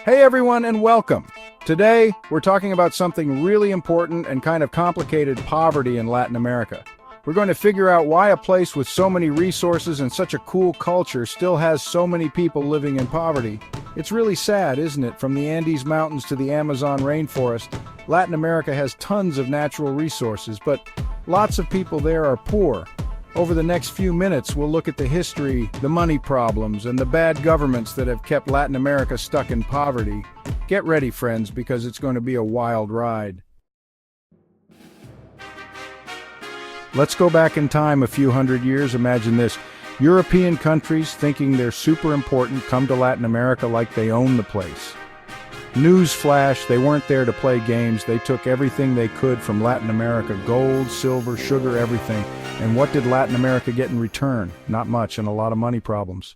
Hey everyone, and welcome. Today, we're talking about something really important and kind of complicated: poverty in Latin America. We're going to figure out why a place with so many resources and such a cool culture still has so many people living in poverty. It's really sad, isn't it? From the Andes Mountains to the Amazon rainforest, Latin America has tons of natural resources, but lots of people there are poor. Over the next few minutes, we'll look at the history, the money problems, and the bad governments that have kept Latin America stuck in poverty. Get ready, friends, because it's going to be a wild ride. Let's go back in time a few hundred years. Imagine this. European countries, thinking they're super important, come to Latin America like they own the place. News flash, they weren't there to play games. They took everything they could from Latin America: gold, silver, sugar, everything. And what did Latin America get in return? Not much, and a lot of money problems.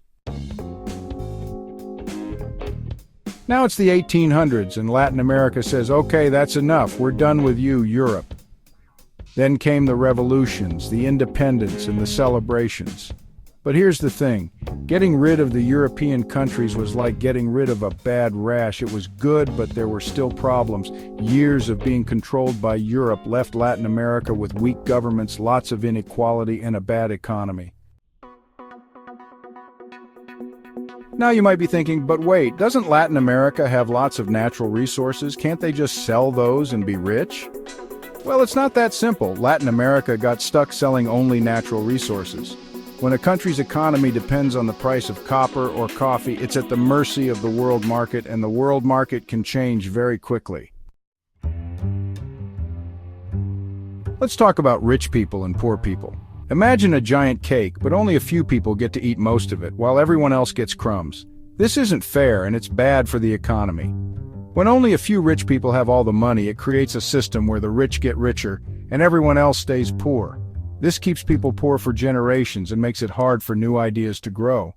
Now it's the 1800s, and Latin America says, okay, that's enough. We're done with you, Europe. Then came the revolutions, the independence, and the celebrations. But here's the thing. Getting rid of the European countries was like getting rid of a bad rash. It was good, but there were still problems. Years of being controlled by Europe left Latin America with weak governments, lots of inequality, and a bad economy. Now you might be thinking, but wait, doesn't Latin America have lots of natural resources? Can't they just sell those and be rich? Well, it's not that simple. Latin America got stuck selling only natural resources. When a country's economy depends on the price of copper or coffee, it's at the mercy of the world market, and the world market can change very quickly. Let's talk about rich people and poor people. Imagine a giant cake, but only a few people get to eat most of it, while everyone else gets crumbs. This isn't fair, and it's bad for the economy. When only a few rich people have all the money, it creates a system where the rich get richer, and everyone else stays poor. This keeps people poor for generations and makes it hard for new ideas to grow.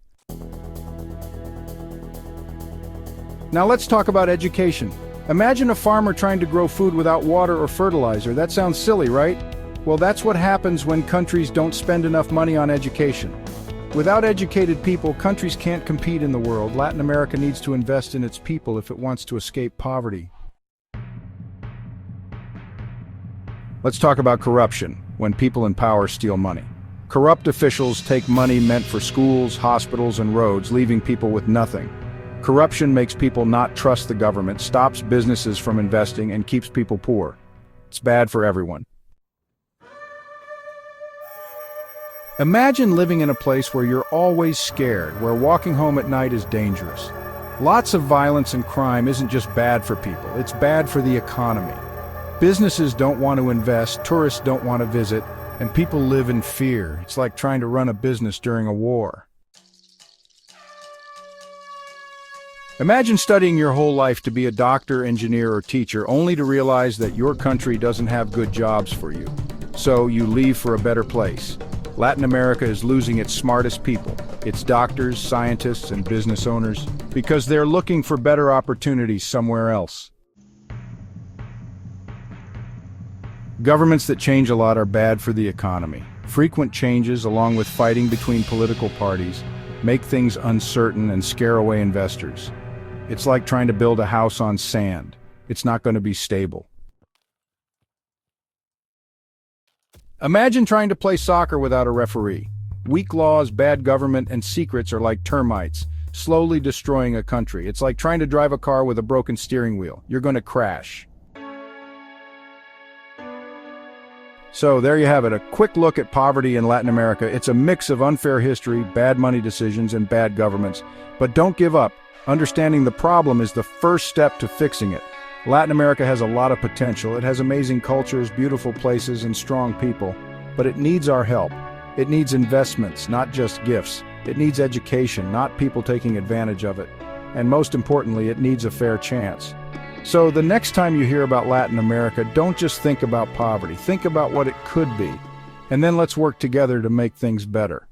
Now let's talk about education. Imagine a farmer trying to grow food without water or fertilizer. That sounds silly, right? Well, that's what happens when countries don't spend enough money on education. Without educated people, countries can't compete in the world. Latin America needs to invest in its people if it wants to escape poverty. Let's talk about corruption, when people in power steal money. Corrupt officials take money meant for schools, hospitals, and roads, leaving people with nothing. Corruption makes people not trust the government, stops businesses from investing, and keeps people poor. It's bad for everyone. Imagine living in a place where you're always scared, where walking home at night is dangerous. Lots of violence and crime isn't just bad for people, it's bad for the economy. Businesses don't want to invest, tourists don't want to visit, and people live in fear. It's like trying to run a business during a war. Imagine studying your whole life to be a doctor, engineer, or teacher, only to realize that your country doesn't have good jobs for you. So you leave for a better place. Latin America is losing its smartest people, its doctors, scientists, and business owners, because they're looking for better opportunities somewhere else. Governments that change a lot are bad for the economy. Frequent changes, along with fighting between political parties, make things uncertain and scare away investors. It's like trying to build a house on sand. It's not going to be stable. Imagine trying to play soccer without a referee. Weak laws, bad government, and secrets are like termites, slowly destroying a country. It's like trying to drive a car with a broken steering wheel. You're going to crash. So there you have it, a quick look at poverty in Latin America. It's a mix of unfair history, bad money decisions, and bad governments. But don't give up. Understanding the problem is the first step to fixing it. Latin America has a lot of potential. It has amazing cultures, beautiful places, and strong people. But it needs our help. It needs investments, not just gifts. It needs education, not people taking advantage of it. And most importantly, it needs a fair chance. So the next time you hear about Latin America, don't just think about poverty. Think about what it could be. And then let's work together to make things better.